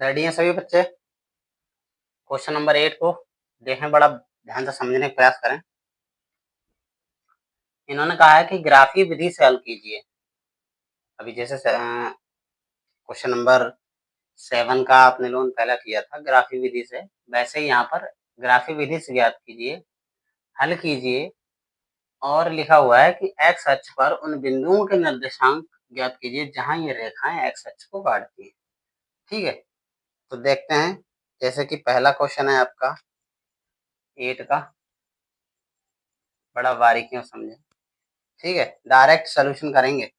Ready हैं सभी बच्चे? क्वेश्चन नंबर 8 को देखें, बड़ा ध्यान से समझने का प्रयास करें। इन्होंने कहा है कि ग्राफी विधि से हल कीजिए। अभी जैसे क्वेश्चन नंबर 7 का आपने लोगों ने पहला किया था ग्राफी विधि से, वैसे ही यहाँ पर ग्राफी विधि से ज्ञात कीजिए, हल कीजिए और लिखा हुआ है कि एक्स अक्ष पर उन बिंदुओं के निर्देशांक ज्ञात कीजिए जहां ये रेखाएं एक्स अक्ष को काटती हैं। ठीक है, तो देखते हैं। जैसे कि पहला क्वेश्चन है आपका 8 का, बड़ा बारीकियों समझे। ठीक है, डायरेक्ट सोल्यूशन करेंगे।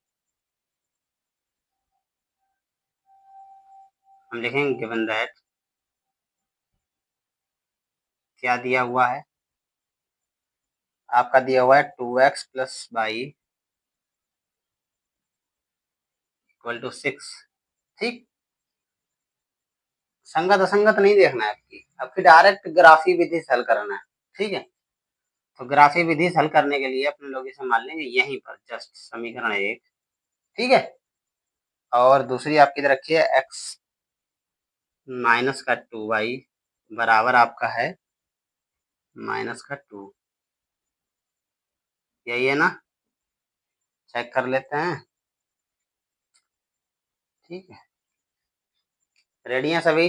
हम लिखेंगे गिवन दैट, क्या दिया हुआ है आपका, दिया हुआ है 2x plus Y equal to 6। ठीक, संगत असंगत नहीं देखना है आपकी डायरेक्ट ग्राफी विधि से हल करना है। ठीक है, तो ग्राफी विधि से हल करने के लिए अपने लोग इसे मान लेंगे यहीं पर जस्ट समीकरण 1। ठीक है, और दूसरी आपकी तरफ रखिए x माइनस का 2y बराबर आपका है माइनस का 2। यही है ना, चेक कर लेते हैं। ठीक है, रेडी हैं सभी?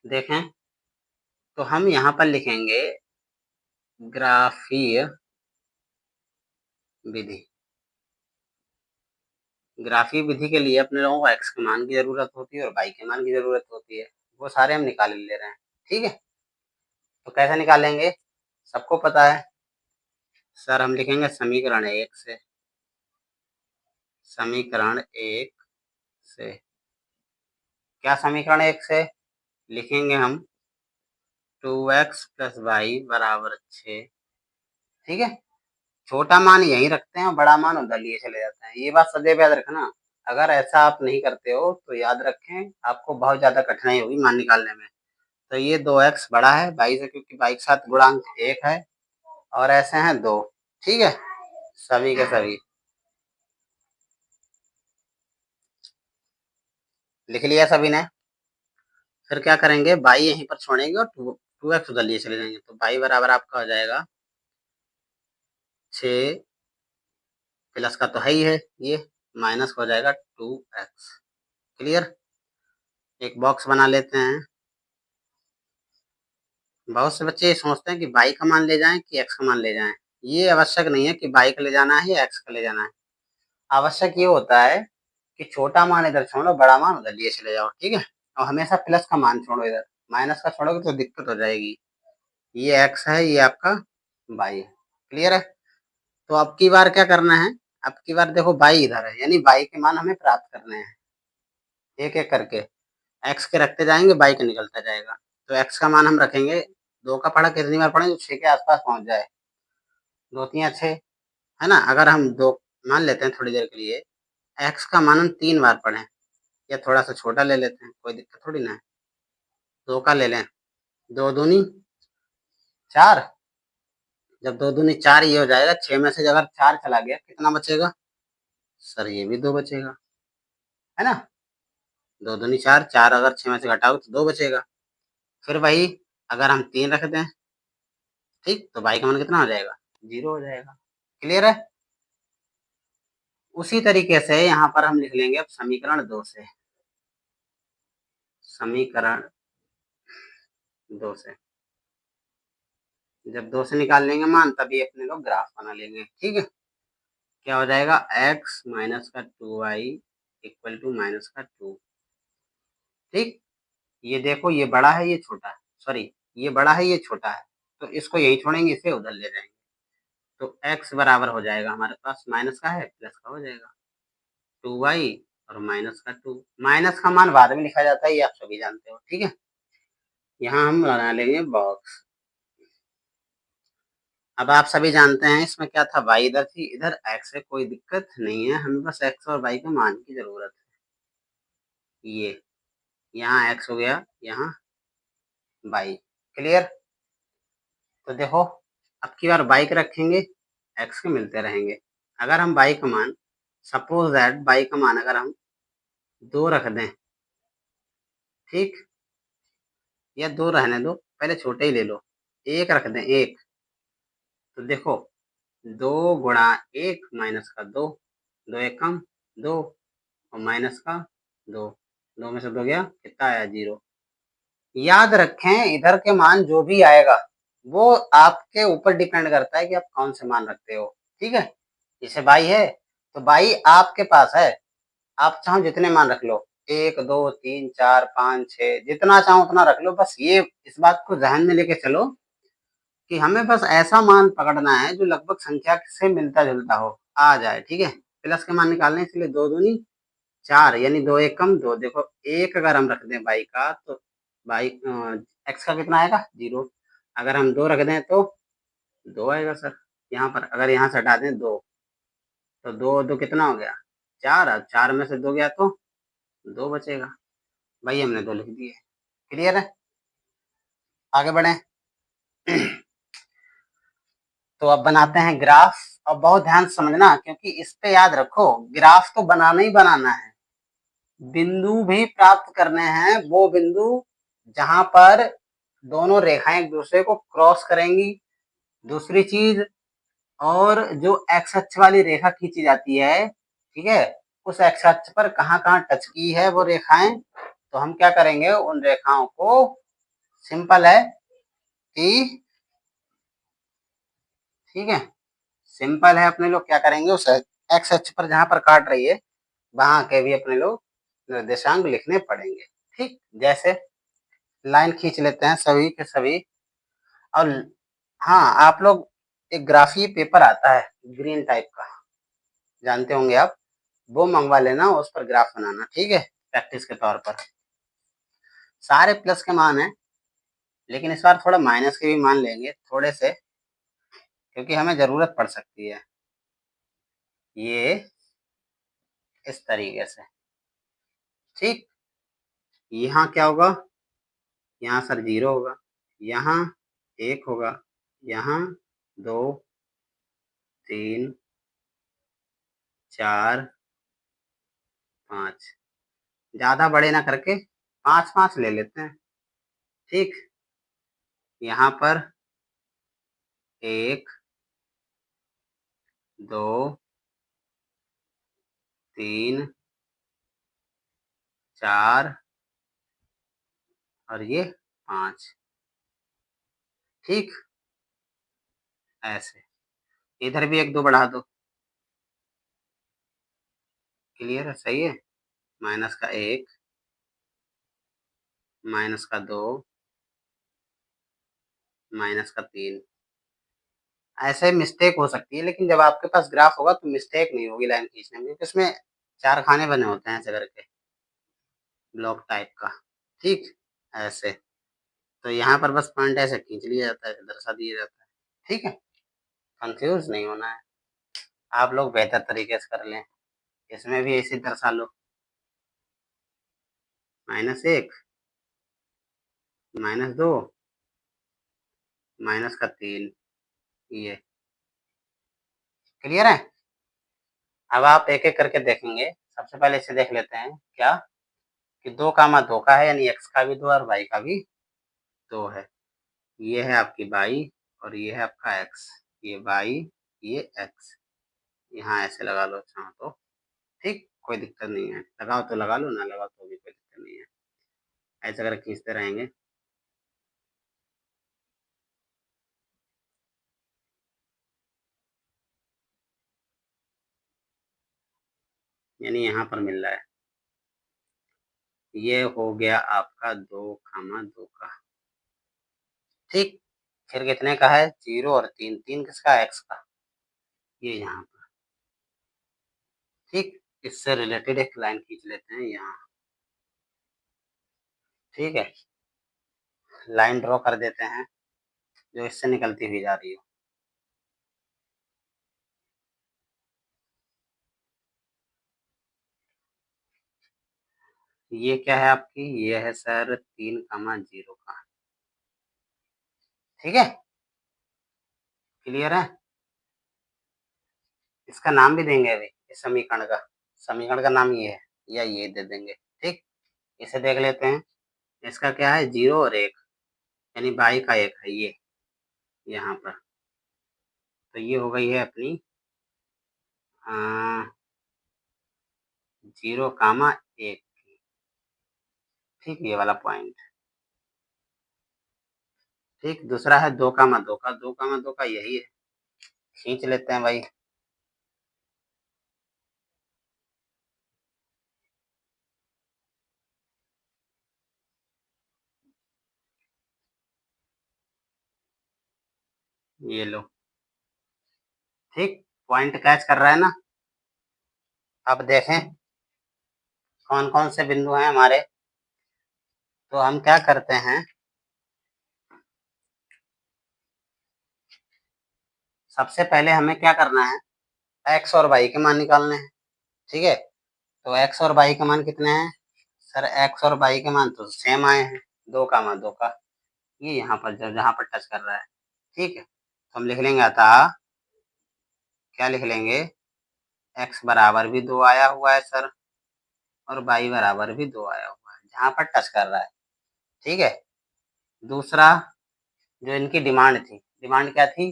देखें, तो हम यहाँ पर लिखेंगे ग्राफीय विधि। ग्राफीय विधि के लिए अपने लोगों को x के मान की जरूरत होती है और y के मान की जरूरत होती है, वो सारे हम निकाल ले रहे हैं। ठीक है, तो कैसे निकालेंगे, सबको पता है सर। हम लिखेंगे समीकरण 1 से, समीकरण 1 से क्या, समीकरण 1 से लिखेंगे हम 2x प्लस वाई बराबर 6। ठीक है, छोटा मान यहीं रखते हैं और बड़ा मान उधर लिए चले जाते हैं। ये बात सदैव याद रखना। अगर ऐसा आप नहीं करते हो तो याद रखें आपको बहुत ज्यादा कठिनाई होगी मान निकालने में। तो ये 2x बड़ा है वाई से, क्योंकि वाई के साथ गुणांक 1 है और ऐसे हैं 2। ठीक है, सभी के सभी लिख लिया सभी ने। फिर क्या करेंगे, बाई यहीं पर छोड़ेंगे और 2x उधर लिए चले जाएंगे। तो बाई बराबर आपका हो जाएगा 6 प्लस का तो है ही है, ये माइनस हो जाएगा 2x। क्लियर, एक बॉक्स बना लेते हैं। बहुत से बच्चे ये सोचते हैं कि बाई का मान ले जाएं कि एक्स का मान ले जाएं। ये आवश्यक नहीं है कि बाई का ले जाना है या एक्स का ले जाना है। आवश्यक ये होता है कि छोटा मान इधर छोड़ो, बड़ा मान उधर लिए चले जाओ। ठीक है, और हमेशा प्लस का मान छोड़ो, इधर माइनस का छोड़ोगे तो दिक्कत हो जाएगी। ये एक्स है, ये आपका बाई है। क्लियर है, तो अब की बार क्या करना है, अब की बार देखो बाई इधर है, यानी बाई के मान हमें प्राप्त करने हैं। एक एक करके एक्स के रखते जाएंगे, बाई का निकलता जाएगा। तो एक्स का मान हम रखेंगे, 2 का पढ़ा कितनी बार पढ़ेंगे, 6 के आसपास पहुंच जाए। 2 3 6 है ना। अगर हम 2 मान लेते हैं थोड़ी देर के लिए, एक्स का मान हम 3 बार पढ़ें, या थोड़ा सा छोटा ले लेते हैं, कोई दिक्कत थोड़ी ना है। 2 का ले लें, 2 दूनी 4, जब 2 दूनी 4 ये हो जाएगा। 6 में से अगर 4 चला गया कितना बचेगा सर, ये भी 2 बचेगा, है ना। 2 दूनी 4, 4 अगर 6 में से घटाओ तो 2 बचेगा। फिर वही अगर हम 3 रख दें, ठीक, तो बाई का मान कितना हो जाएगा, 0 हो जाएगा। क्लियर है, उसी तरीके से यहाँ पर हम लिख लेंगे अब समीकरण 2 से, समीकरण 2 से जब 2 से निकाल लेंगे मान, तभी अपने लोग ग्राफ बना लेंगे। ठीक है, क्या हो जाएगा, x माइनस का 2y इक्वल टू माइनस का 2। ठीक, ये देखो, ये बड़ा है ये छोटा है, सॉरी ये बड़ा है ये छोटा है, तो इसको यही छोड़ेंगे, इसे उधर ले जाएंगे। तो x बराबर हो जाएगा हमारे पास, माइनस का है प्लस का हो जाएगा 2y और माइनस का 2। माइनस का मान बाद में लिखा जाता है, ये आप सभी जानते हो। ठीक है, यहाँ हम बना लेंगे बॉक्स। अब आप सभी जानते हैं इसमें क्या था, y इधर थी, इधर x है, कोई दिक्कत नहीं है, हमें बस x और y के मान की जरूरत है। ये यहाँ x हो गया, यहाँ y। क्लियर, तो देखो अब की बार y के रखेंगे, x के मिलते रहेंगे। अगर हम y का मान, सपोज दैट y का मान अगर हम 2 रख दें, ठीक, या 2 रहने दो, पहले छोटे ही ले लो, 1 रख दें 1, तो देखो 2 गुणा 1 माइनस का 2, 2 एक कम 2 और माइनस का 2, 2 में से 2 गया, कितना आया 0। याद रखें इधर के मान जो भी आएगा वो आपके ऊपर डिपेंड करता है कि आप कौन से मान रखते हो, ठीक है। जैसे बाई है तो बाई आपके पास है, आप चाहो जितने मान रख लो, 1 2 3 4 5 6 जितना चाहो उतना रख लो, बस ये इस बात को ध्यान में लेके चलो कि हमें बस ऐसा मान पकड़ना है जो लगभग संख्या से मिलता जुलता हो, आ जाए, ठीक है। प्लस के मान निकालने के लिए 2 दूनी 4, यानी 2 एक कम 2, देखो 1 अगर हम रख दें बाई का तो बाई एक्स का कितना आएगा 0, अगर हम 2 रख दें तो 2 आएगा सर। यहाँ पर अगर यहाँ से हटा दें 2 तो 2 2 कितना हो गया 4, अब 4 में से 2 गया तो 2 बचेगा, भाई हमने 2 लिख दिए। क्लियर है, आगे बढ़े। तो अब बनाते हैं ग्राफ, और बहुत ध्यान से समझना क्योंकि इस पे याद रखो ग्राफ तो बनाना ही बनाना है, बिंदु भी प्राप्त करने हैं, वो बिंदु जहां पर दोनों रेखाएं एक दूसरे को क्रॉस करेंगी। दूसरी चीज, और जो एक्स अक्ष वाली रेखा खींची जाती है, ठीक है, उस एक्स अक्ष पर कहाँ कहाँ टच की है वो रेखाएं, तो हम क्या करेंगे उन रेखाओं को, सिंपल है कि, ठीक है, सिंपल है, अपने लोग क्या करेंगे उस एक्स अक्ष पर जहां पर काट रही है वहां के भी अपने लोग निर्देशांक लिखने पड़ेंगे। ठीक, जैसे लाइन खींच लेते हैं सभी के सभी, और हाँ आप लोग एक ग्राफी पेपर आता है ग्रीन टाइप का, जानते होंगे आप, वो मंगवा लेना, उस पर ग्राफ बनाना, ठीक है, प्रैक्टिस के तौर पर। सारे प्लस के मान है, लेकिन इस बार थोड़ा माइनस के भी मान लेंगे थोड़े से, क्योंकि हमें जरूरत पड़ सकती है। ये इस तरीके से, ठीक, यहाँ क्या होगा, यहाँ सर 0 होगा, यहाँ 1 होगा, यहाँ 2 3 4 5, ज्यादा बड़े ना करके 5 5 ले लेते हैं, ठीक। यहाँ पर 1 2 3 4 और ये 5, ठीक, ऐसे इधर भी 1 2 बढ़ा दो। क्लियर है, सही है, माइनस का 1 माइनस का 2 माइनस का 3, ऐसे मिस्टेक हो सकती है, लेकिन जब आपके पास ग्राफ होगा तो मिस्टेक नहीं होगी लाइन खींचने में, क्योंकि उसमें 4 खाने बने होते हैं ऐसे करके, ब्लॉक टाइप का, ठीक, ऐसे। तो यहाँ पर बस पॉइंट ऐसे खींच लिया जाता है, दर्शा दिया जाता है, ठीक है, कंफ्यूज नहीं होना है, आप लोग बेहतर तरीके से कर लें, इसमें भी ऐसे दर्शा लो, -1 -2 माइनस का 3, ये क्लियर है। अब आप एक एक करके देखेंगे, सबसे पहले इसे देख लेते हैं क्या, कि 2 का है, यानी x का भी 2 और y का भी 2 है, ये है आपकी y और ये है आपका x, ये y ये x, यहाँ ऐसे लगा लो चाहो तो, ठीक, कोई दिक्कत नहीं है, लगाओ तो लगा लो, ना लगाओ तो भी कोई दिक्कत नहीं है, ऐसे करके खींचते रहेंगे। यानी यहाँ पर मिल रहा है, ये हो गया आपका 2 का, ठीक। फिर कितने का है 0 और 3, 3 किसका, x का, ये यहाँ पर, ठीक, इससे रिलेटेड एक लाइन खींच लेते हैं यहाँ, ठीक है, लाइन ड्रॉ कर देते हैं जो इससे निकलती हुई जा रही हो। ये क्या है आपकी, ये है सर 3, 0 का, ठीक है, क्लियर है। इसका नाम भी देंगे अभी, इस समीकरण का नाम ये है, या ये दे देंगे, ठीक। इसे देख लेते हैं, इसका क्या है 0 और 1, यानी y का 1 है ये यहाँ पर। तो ये हो गई है अपनी 0, 1 की। ठीक, ये वाला पॉइंट। ठीक, दूसरा है 2, 2 का, 2, 2 का यही है, खींच लेते हैं भाई। ये लो, ठीक, पॉइंट कैच कर रहा है ना। अब देखें कौन कौन से बिंदु हैं हमारे। तो हम क्या करते हैं, सबसे पहले हमें क्या करना है, x और y के मान निकालने हैं। ठीक है, तो x और y के मान कितने हैं सर? x और y के मान तो सेम आए हैं, 2, 2 का, ये यहाँ पर जहाँ पर टच कर रहा है। ठीक है, तो हम लिख लेंगे अतः, क्या लिख लेंगे, x बराबर भी 2 आया हुआ है सर, और y बराबर भी 2 आया हुआ है, जहाँ पर टच कर रहा है। ठीक है, दूसरा जो इनकी डिमांड थी, डिमांड क्या थी,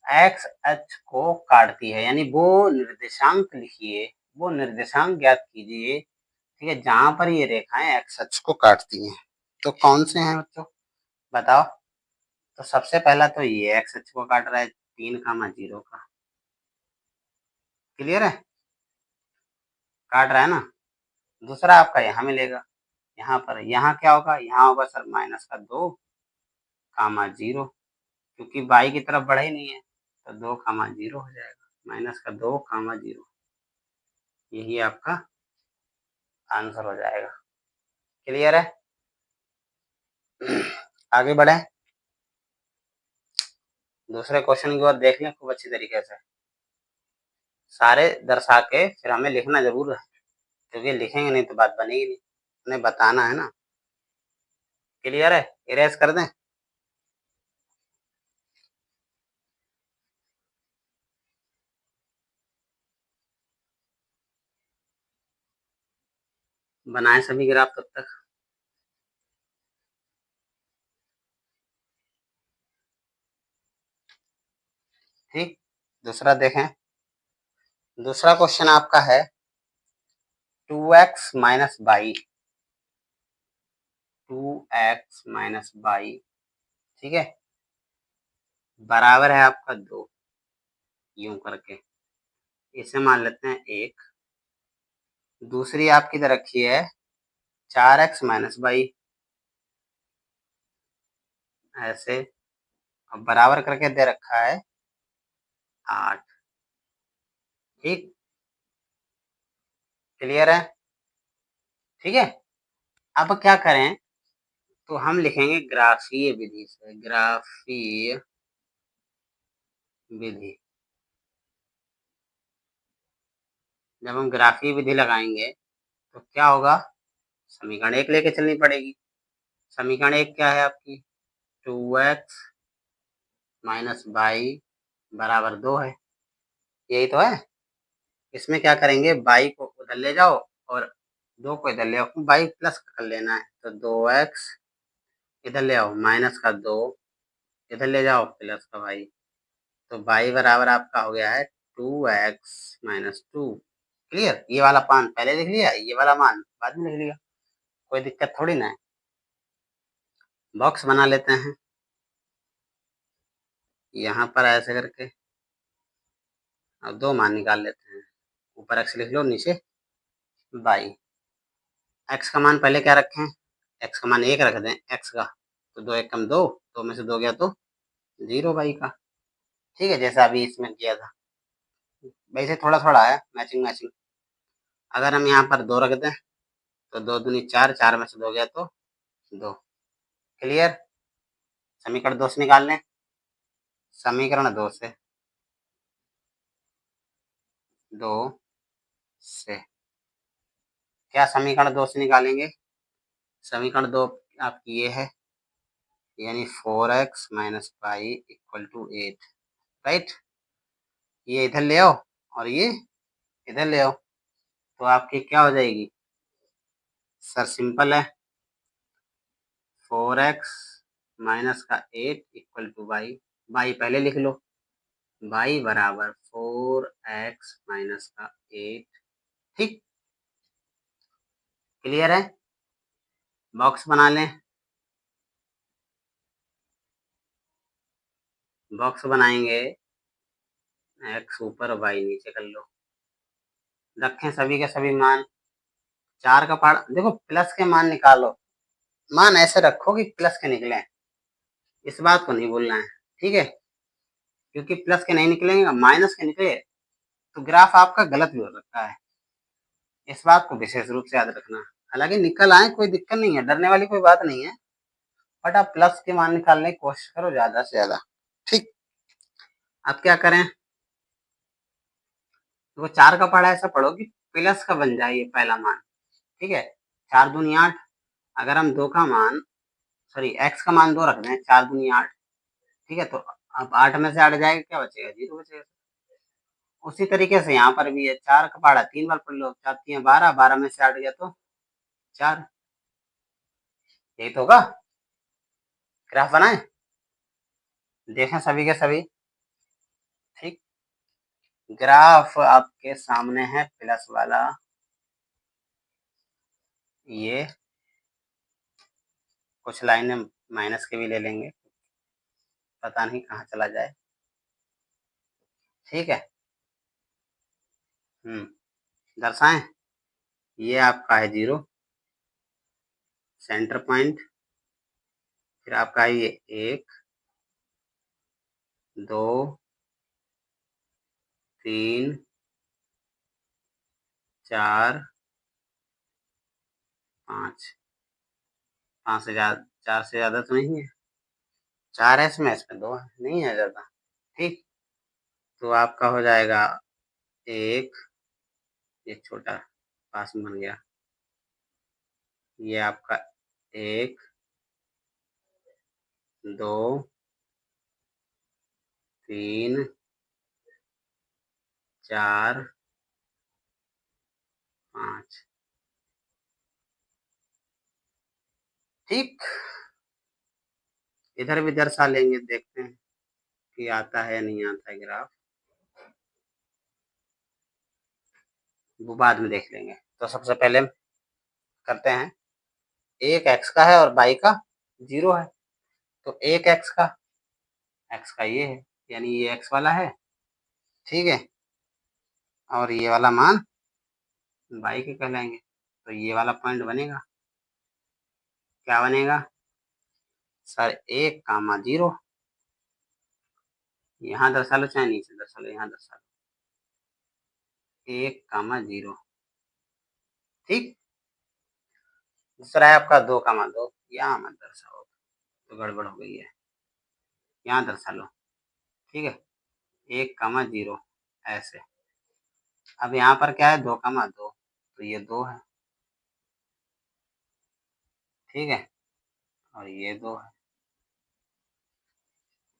एक्स अक्ष को काटती है, यानी वो निर्देशांक लिखिए, वो निर्देशांक ज्ञात कीजिए, ठीक है, जहां पर ये रेखाएं एक्स अक्ष को काटती हैं। तो कौन से हैं बच्चों, बताओ। तो सबसे पहला तो ये एक्स अक्ष को काट रहा है, 3, 0 का, क्लियर है, काट रहा है ना। दूसरा आपका यहाँ मिलेगा, यहाँ पर, यहाँ क्या होगा, यहाँ होगा सर -2, 0, क्योंकि y की तरफ बढ़ा ही नहीं है, तो 2, 0 हो जाएगा, -2, 0, यही आपका आंसर हो जाएगा। क्लियर है, आगे बढ़े, दूसरे क्वेश्चन की ओर देख लें खूब अच्छी तरीके से, सारे दर्शा के फिर हमें लिखना जरूर है, क्योंकि लिखेंगे नहीं तो बात बनेगी नहीं, उन्हें बताना है ना। क्लियर है, इरेज कर दें। बनाए सभी ग्राफ तब तक। ठीक, दूसरा देखें, दूसरा क्वेश्चन आपका है 2x minus by, 2x minus by, ठीक है, बराबर है आपका 2, यूं करके इसे मान लेते हैं 1। दूसरी आपकी दे रखी है 4x माइनस बाई, ऐसे, अब बराबर करके दे रखा है 8। ठीक, क्लियर है, ठीक है। अब क्या करें, तो हम लिखेंगे ग्राफीय विधि से, ग्राफीय विधि। जब हम ग्राफीय विधि लगाएंगे तो क्या होगा, समीकरण 1 लेके चलनी पड़ेगी। समीकरण 1 क्या है आपकी, 2x माइनस बाई बराबर 2 है, यही तो है। इसमें क्या करेंगे, बाई को उधर ले जाओ और 2 को इधर ले आओ, बाई प्लस कर लेना है, तो 2x इधर ले आओ, -2 इधर ले जाओ, प्लस का बाई, तो बाई बराबर आपका हो गया है 2x-2। क्लियर, ये वाला मान पहले लिख लिया, ये वाला मान बाद में लिख लिया, कोई दिक्कत थोड़ी ना है। बॉक्स बना लेते हैं यहाँ पर ऐसे करके, अब 2 मान निकाल लेते हैं, ऊपर x लिख लो, नीचे बाई। x का मान पहले क्या रखें, x का मान 1 रख दें, x का, तो 2 1 कम 2, 2 में से 2 गया तो 0 बाई का। ठीक है, जैसा अभी इसमें किया था, वैसे थोड़ा थोड़ा है मैचिंग मैचिंग। अगर हम यहाँ पर 2 रख दें तो 2 दूनी 4, 4 में से 2 गया तो 2। क्लियर, समीकरण 2 से निकाल लें, समीकरण 2 से, 2 से क्या, समीकरण 2 से निकालेंगे, समीकरण 2 आपकी ये है, यानी 4x minus pi equal to 8, right. ये इधर ले आओ और ये इधर ले आओ, तो आपकी क्या हो जाएगी सर, सिंपल है, 4x माइनस का 8 इक्वल टू वाई। वाई पहले लिख लो, वाई बराबर 4x माइनस का 8। ठीक, क्लियर है? बॉक्स बना लें, बॉक्स बनाएंगे, x ऊपर वाई नीचे कर लो, रखें सभी के सभी मान। 4 का पहाड़ देखो, प्लस के मान निकालो, मान ऐसे रखो कि प्लस के निकले, इस बात को नहीं भूलना है, ठीक है? क्योंकि प्लस के नहीं निकलेंगे, माइनस के निकले तो ग्राफ आपका गलत भी हो सकता है, इस बात को विशेष रूप से याद रखना। हालांकि निकल आए कोई दिक्कत नहीं है, डरने वाली कोई बात नहीं है, बट आप प्लस के मान निकालने की कोशिश करो ज्यादा से ज्यादा। ठीक, अब क्या करें? तो 4 का पढ़ा ऐसा पढ़ो कि प्लस का बन जाए ये पहला मान, ठीक है? 4 दूनी 8, अगर हम 2 का मान सॉरी x का मान 2 रख दें, 4 दूनी 8, ठीक है? तो अब 8 में से 8 जाएगा, क्या बचेगा? 0 बचेगा। उसी तरीके से यहाँ पर भी है, 4 का पहाड़ा 3 बार पढ़ लो, 4 3 12, 12 में से 8 गया तो 4, यही तो होगा। ग्राफ बनाए, देखें सभी के सभी। ठीक, ग्राफ आपके सामने है प्लस वाला, ये कुछ लाइनें माइनस के भी ले लेंगे, पता नहीं कहाँ चला जाए। ठीक है, दर्शाएं, ये आपका है 0 सेंटर पॉइंट, फिर आपका है ये 1 2 3 4 5, 5 से ज्यादा, 4 से ज्यादा तो नहीं है, 4 है इसमें 2 है, नहीं है ज्यादा। ठीक, तो आपका हो जाएगा 1, ये छोटा पास में बन गया, ये आपका 1 2 3 4 5। ठीक, इधर भी दर्शा लेंगे, देखते हैं कि आता है या नहीं आता है ग्राफ, वो बाद में देख लेंगे। तो सबसे पहले करते हैं, एक x का है और y का 0 है, तो एक x का ये है, यानी ये x वाला है, ठीक है? और ये वाला मान y के कहलाएंगे, तो ये वाला पॉइंट बनेगा, क्या बनेगा सर? 1,0, यहाँ दर्शा लो चाहे नीचे दर्शा लो, यहाँ दर्शा लो 1,0। ठीक, दूसरा है आपका 2,2, यहाँ मत दर्शाओ तो गड़बड़ हो गई है, यहाँ दर्शा लो, ठीक है? 1,0 ऐसे। अब यहाँ पर क्या है? 2,2, तो ये 2 है, ठीक है? और ये 2 है,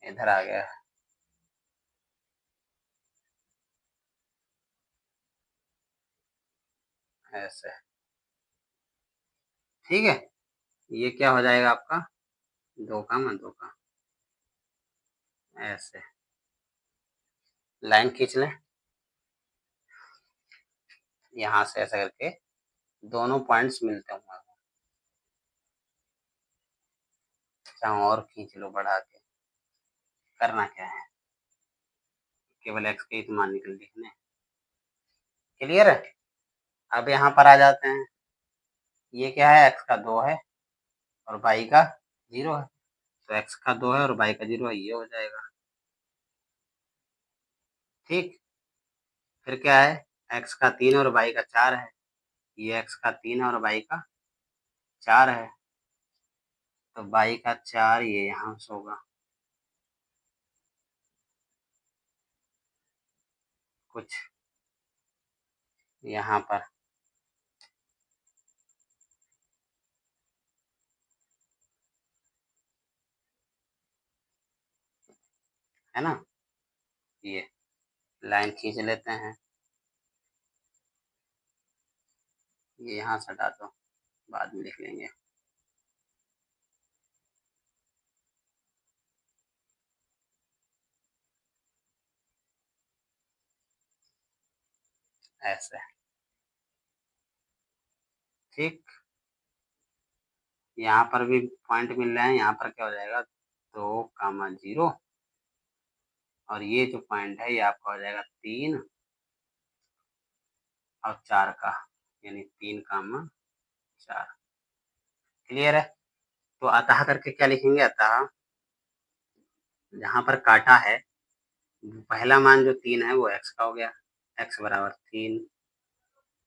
इधर आ गया है, ऐसे, ठीक है? ये क्या हो जाएगा आपका? 2,2 का, ऐसे लाइन खींच लें, यहाँ से ऐसा करके दोनों पॉइंट्स मिलते होंगे, चाहे और खींच लो बढ़ा के, करना क्या है? केवल x के ही मान निकल लिखने। क्लियर है? अब यहाँ पर आ जाते हैं, ये क्या है? x का 2 है और y का 0 है, तो x का 2 है और y का 0 है, ये हो जाएगा। ठीक, फिर क्या है? x का 3 और y का 4 है, ये x का 3 और y का 4 है, तो y का 4 ये यहाँ से होगा, कुछ यहाँ पर, है ना? ये लाइन खींच लेते हैं, ये यहाँ से हटा दो, बाद में लिख लेंगे। ऐसे, ठीक। यहाँ पर भी पॉइंट मिल रहे हैं, यहाँ पर क्या हो जाएगा 2, 0 और ये जो पॉइंट है ये आपका हो जाएगा 3 और 4 का, यानी 3, 4। क्लियर है? तो अतः करके क्या लिखेंगे, अतः जहाँ पर काटा है पहला मान जो 3 है वो x का हो गया, x बराबर 3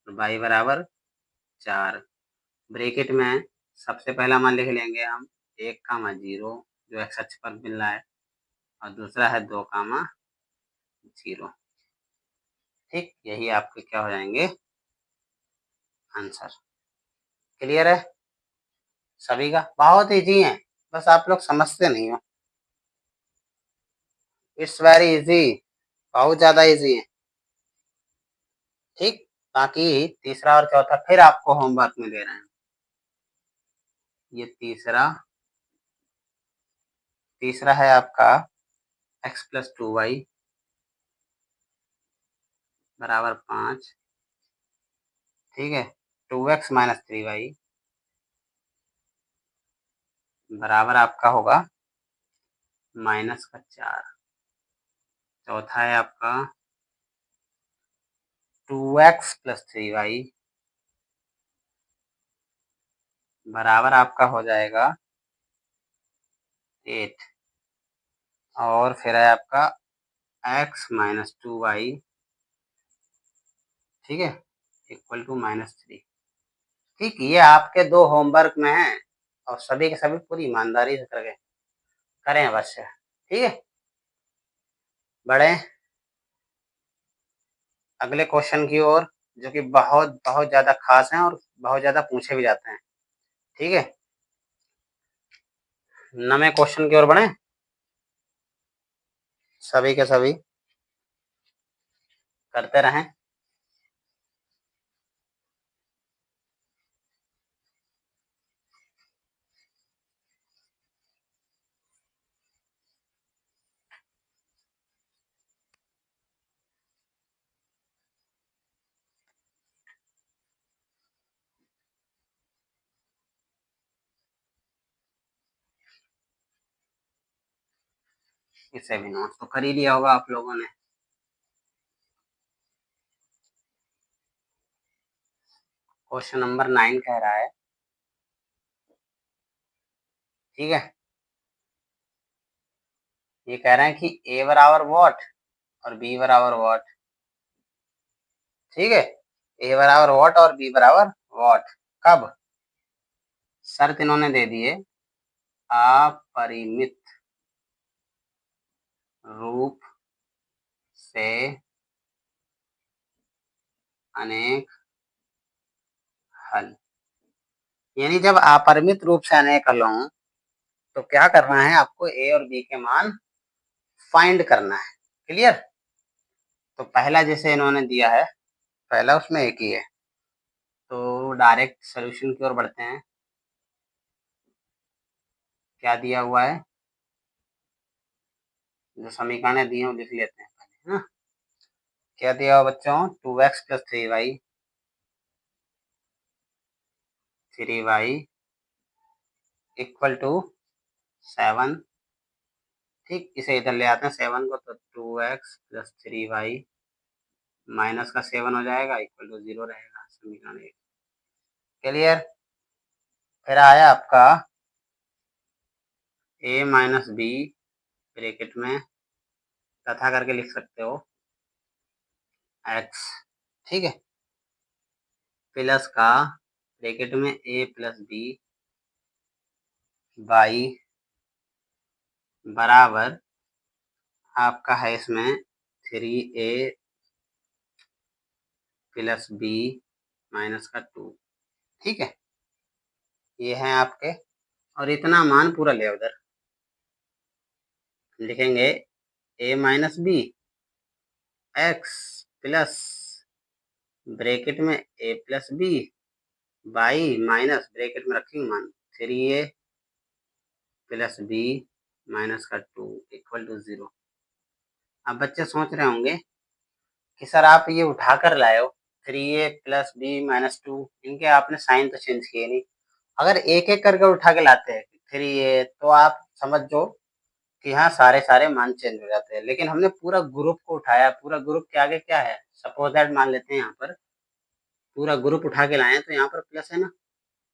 और y बराबर 4। ब्रैकेट में सबसे पहला मान लिख लेंगे हम 1, 0 जो x अक्ष पर मिल रहा है और दूसरा है 2, 0। ठीक, यही आपके क्या हो जाएंगे आंसर। क्लियर है सभी का? बहुत इजी है, बस आप लोग समझते नहीं हो। इट्स वेरी इजी, बहुत ज्यादा इजी है। ठीक, बाकी तीसरा और चौथा फिर आपको होमवर्क में दे रहे हैं। ये तीसरा है आपका x + 2y बराबर 5। ठीक है, 2x - 3y बराबर आपका होगा -4। चौथा है आपका 2x + 3y बराबर आपका हो जाएगा 8 और फिर है आपका x - 2y, ठीक है, इक्वल टू -3। ठीक, ये आपके 2 होमवर्क में है और सभी के सभी पूरी ईमानदारी से करके करें अवश्य। ठीक है, बढ़े अगले क्वेश्चन की ओर, जो कि बहुत बहुत ज्यादा खास हैं और बहुत ज्यादा पूछे भी जाते हैं। ठीक है, 9वें क्वेश्चन की ओर बढ़े, सभी के सभी करते रहें। इसे भी नोट तो कर ही लिया होगा आप लोगों ने। क्वेश्चन नंबर 9 कह रहा है, ठीक है, ये कह रहे हैं कि a बराबर वॉट और b बराबर वॉट। ठीक है, a बराबर वॉट और b बराबर वॉट कब? शर्त इन्होंने दे दी है अपरिमित रूप से अनेक हल। यानी जब अपरिमित रूप से अनेक हल हों तो क्या करना है आपको, a और b के मान फाइंड करना है। क्लियर? तो पहला जैसे इन्होंने दिया है, पहला उसमें एक ही है, तो डायरेक्ट सॉल्यूशन की ओर बढ़ते हैं। क्या दिया हुआ है, जो समीकरण दिए हैं वो लिख लेते हैं पहले, है ना। क्या दिया हुआ बच्चों, 2x + 3y इक्वल टू 7। ठीक, इसे इधर ले आते हैं 7 को, तो 2x + 3y माइनस का 7 हो जाएगा इक्वल टू 0 रहेगा, समीकरण 1। क्लियर? फिर आया आपका a - b ब्रैकेट में तथा करके लिख सकते हो x, ठीक है, प्लस का ब्रैकेट में a + b y बराबर आपका है इसमें 3a + b माइनस का 2। ठीक है, ये हैं आपके, और इतना मान पूरा ले उधर लिखेंगे a - b x plus bracket में a + b y minus bracket में रखेंगे मान 3a + b माइनस का 2 इक्वल टू 0। अब बच्चे सोच रहे होंगे कि सर आप ये उठा कर लाए हो, 3a प्लस b माइनस 2, इनके आपने साइन तो चेंज किए नहीं। अगर एक एक करके उठा के लाते हैं 3a, तो आप समझ जो कि हाँ सारे मान चेंज हो जाते हैं। लेकिन हमने पूरा ग्रुप को उठाया, पूरा ग्रुप के आगे क्या है, सपोज दैट मान लेते हैं यहाँ पर पूरा ग्रुप उठा के लाए हैं, तो यहाँ पर प्लस है ना,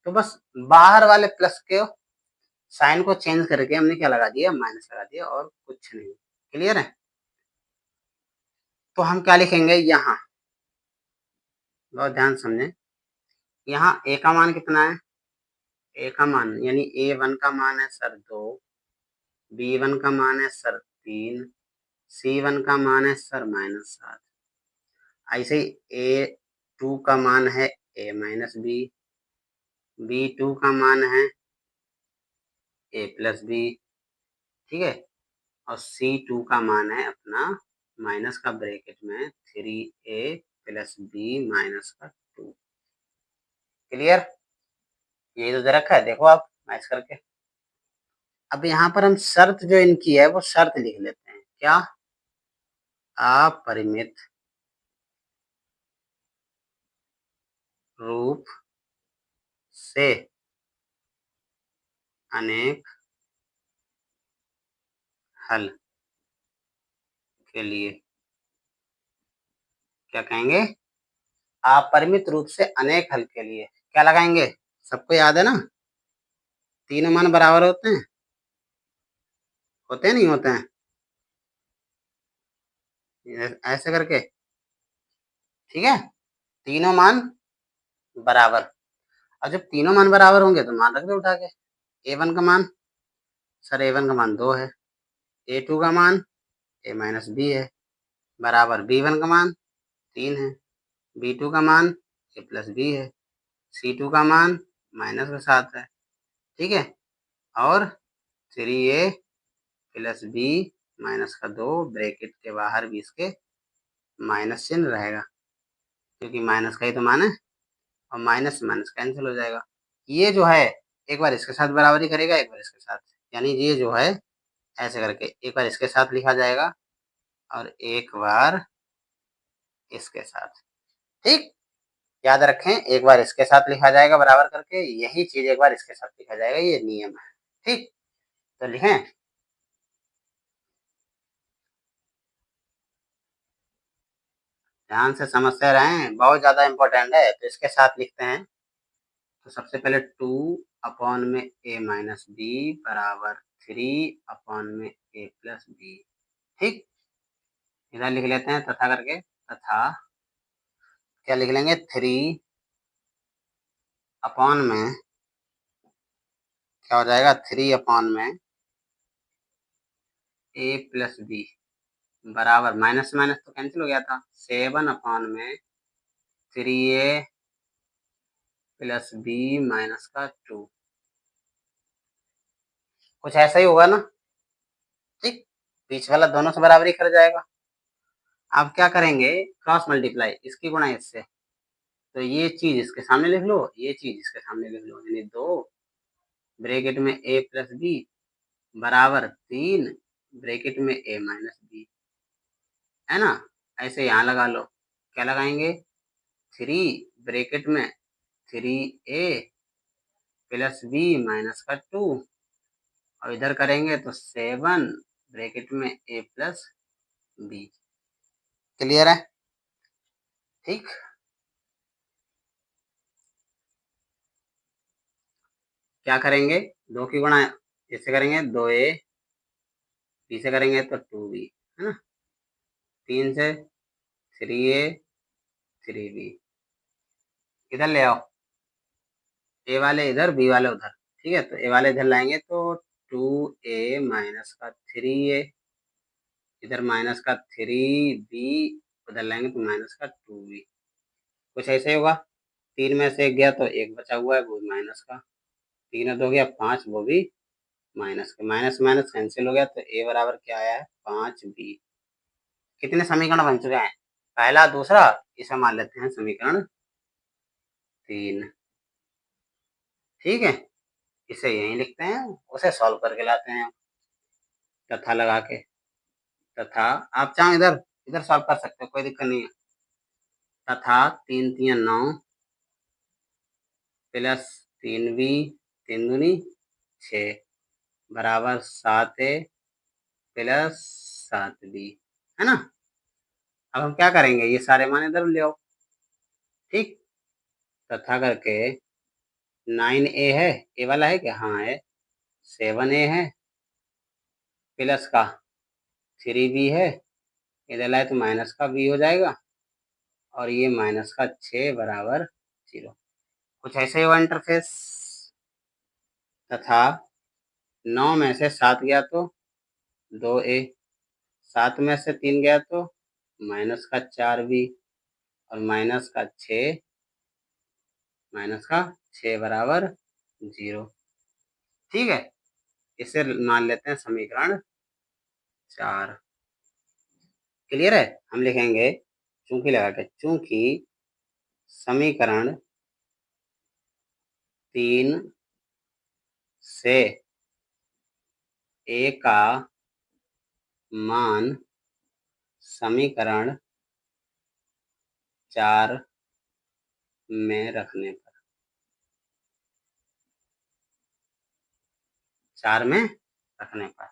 तो बस बाहर वाले प्लस के साइन को चेंज करके हमने क्या लगा दिया, माइनस लगा दिया, और कुछ नहीं। क्लियर है? तो हम क्या लिखेंगे यहाँ, बहुत ध्यान समझें। यहाँ ए का मान कितना है, ए का मान यानी A1 का मान है सर 2, B1 का मान है सर 3, C1 का मान है सर -7। ऐसे ही A2 का मान है A माइनस बी, B2 का मान है A प्लस बी, ठीक है, और C2 का मान है अपना माइनस का ब्रैकेट में 3a प्लस बी माइनस का 2। क्लियर? ये तो दे रखा है, देखो आप मैच करके। अब यहाँ पर हम शर्त जो इनकी है वो शर्त लिख लेते हैं, क्या, अपरिमित रूप से अनेक हल के लिए क्या कहेंगे, अपरिमित रूप से अनेक हल के लिए क्या लगाएंगे, सबको याद है ना, तीनों मान बराबर होते हैं, नहीं होते हैं, ऐसे करके, ठीक है, तीनों मान बराबर। और जब तीनों मान बराबर होंगे तो मान रख दो उठा के। A1 का मान सर A1 का मान 2 है, A2 का मान A माइनस बी है, बराबर B1 का मान 3 है, B2 का मान A प्लस बी है, C2 का मान माइनस का 7 है, ठीक है, और 3a प्लस बी माइनस का 2 ब्रैकेट के बाहर भी इसके माइनस चिन्ह रहेगा, क्योंकि माइनस का ही तो मान है, और माइनस माइनस कैंसिल हो जाएगा। ये जो है एक बार इसके साथ बराबरी करेगा, एक बार इसके साथ, यानी ये जो है ऐसे करके एक बार इसके साथ लिखा जाएगा और एक बार इसके साथ, ठीक, याद रखें, एक बार इसके साथ लिखा जाएगा बराबर करके, यही चीज एक बार इसके साथ लिखा जाएगा, ये नियम है, ठीक। तो लिखें, ध्यान से समझते रहें, बहुत ज्यादा इंपॉर्टेंट है। तो इसके साथ लिखते हैं, तो सबसे पहले 2 में a माइनस बी बराबर 3 a प्लस बी, ठीक। इधर लिख लेते हैं तथा करके, तथा क्या लिख लेंगे, 3 में क्या हो जाएगा, 3 में a प्लस बी बराबर माइनस माइनस तो कैंसिल हो गया था, 7 में 3a प्लस बी माइनस का 2, कुछ ऐसा ही होगा ना, ठीक। बीच वाला दोनों से बराबरी कर जाएगा। अब क्या करेंगे, क्रॉस मल्टीप्लाई, इसकी गुणा इससे, तो ये चीज इसके सामने लिख लो, ये चीज इसके सामने लिख लो, यानी 2 ब्रैकेट में a प्लस बी बराबर 3 ब्रैकेट में a माइनस बी, है ना। ऐसे यहाँ लगा लो, क्या लगाएंगे, 3 ब्रैकेट में 3a प्लस बी माइनस का 2, और इधर करेंगे तो 7 ब्रैकेट में a प्लस बी। क्लियर है? ठीक, क्या करेंगे, 2 की गुणा इससे करेंगे 2a, बी से करेंगे तो 2b, है ना, 3 से 3a 3b, इधर ले आओ, ए वाले इधर बी वाले उधर, ठीक है, तो ए वाले इधर लाएंगे तो 2a माइनस का 3a, इधर माइनस का 3b, उधर लाएंगे तो माइनस का 2b, कुछ ऐसे ही होगा। 3 में से 1 गया तो 1 बचा हुआ है, वो माइनस का, 3 और 2 गया 5, वो भी माइनस का, माइनस माइनस कैंसिल हो गया, तो a बराबर क्या आया है, 5b। कितने समीकरण बन चुके हैं, पहला दूसरा, इसे मान लेते हैं समीकरण 3, ठीक है। इसे यहीं लिखते हैं, उसे सॉल्व करके लाते हैं तथा लगा के, तथा आप चाहो इधर इधर सॉल्व कर सकते हो, कोई दिक्कत नहीं है। तथा 3 तियां 9 प्लस 3b 3 दूनी 6 बराबर 7a प्लस 7b, है ना। अब हम क्या करेंगे, ये सारे मान इधर ले आओ, ठीक। तथा करके 9a है, ए वाला है क्या, हाँ है। 7a है प्लस का 3b है, इधर लाए तो माइनस का b हो जाएगा, और ये माइनस का 6 बराबर 0। कुछ ऐसे ही हुआ इंटरफेस। तथा 9 में से 7 गया तो 2a, 7 में से 3 गया तो माइनस का 4b, और माइनस का 6 बराबर 0, ठीक है। इसे मान लेते हैं समीकरण 4। क्लियर है। हम लिखेंगे चूंकि लगा के, चूंकि समीकरण 3 से a का मान समीकरण 4 में रखने पर, 4 में रखने पर,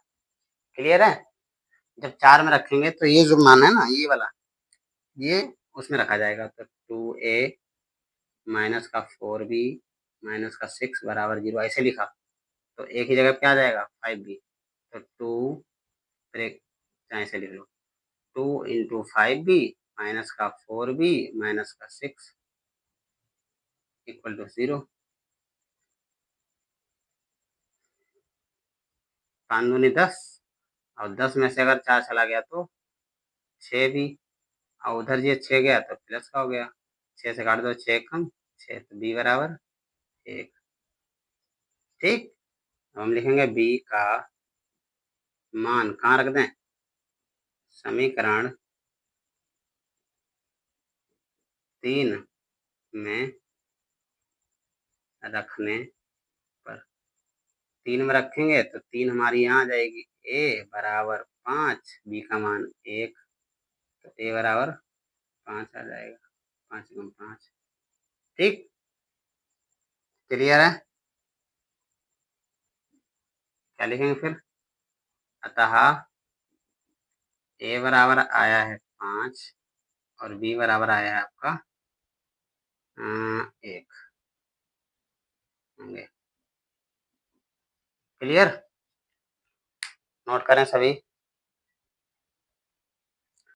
क्लियर है। जब 4 में रखेंगे तो ये जो मान है ना, ये वाला, ये उसमें रखा जाएगा। तो 2a माइनस का 4b माइनस का 6 बराबर 0 ऐसे लिखा, तो एक ही जगह पे आ जाएगा 5b। तो 2 ब्रेक ऐसे लिख लो, 2 इंटू 5b माइनस का 4b माइनस का 6 इक्वल टू 0। 5 दूनी 10, और 10 में से अगर 4 चला गया तो 6b, और उधर ये 6 गया तो प्लस का हो गया, 6 से काट दो 6 कम 6, तो b बराबर 1, ठीक। अब हम लिखेंगे b का मान कहाँ रख दें, समीकरण 3 में रखने पर। 3 में रखेंगे तो 3 हमारी यहाँ आ जाएगी, a बराबर 5, b का मान 1, तो a बराबर 5 आ जाएगा, 5 गुण 5, ठीक। क्लियर है। क्या लिखेंगे फिर, अतः a बराबर आया है 5 और b बराबर आया है आपका 1 होंगे। क्लियर, नोट करें सभी।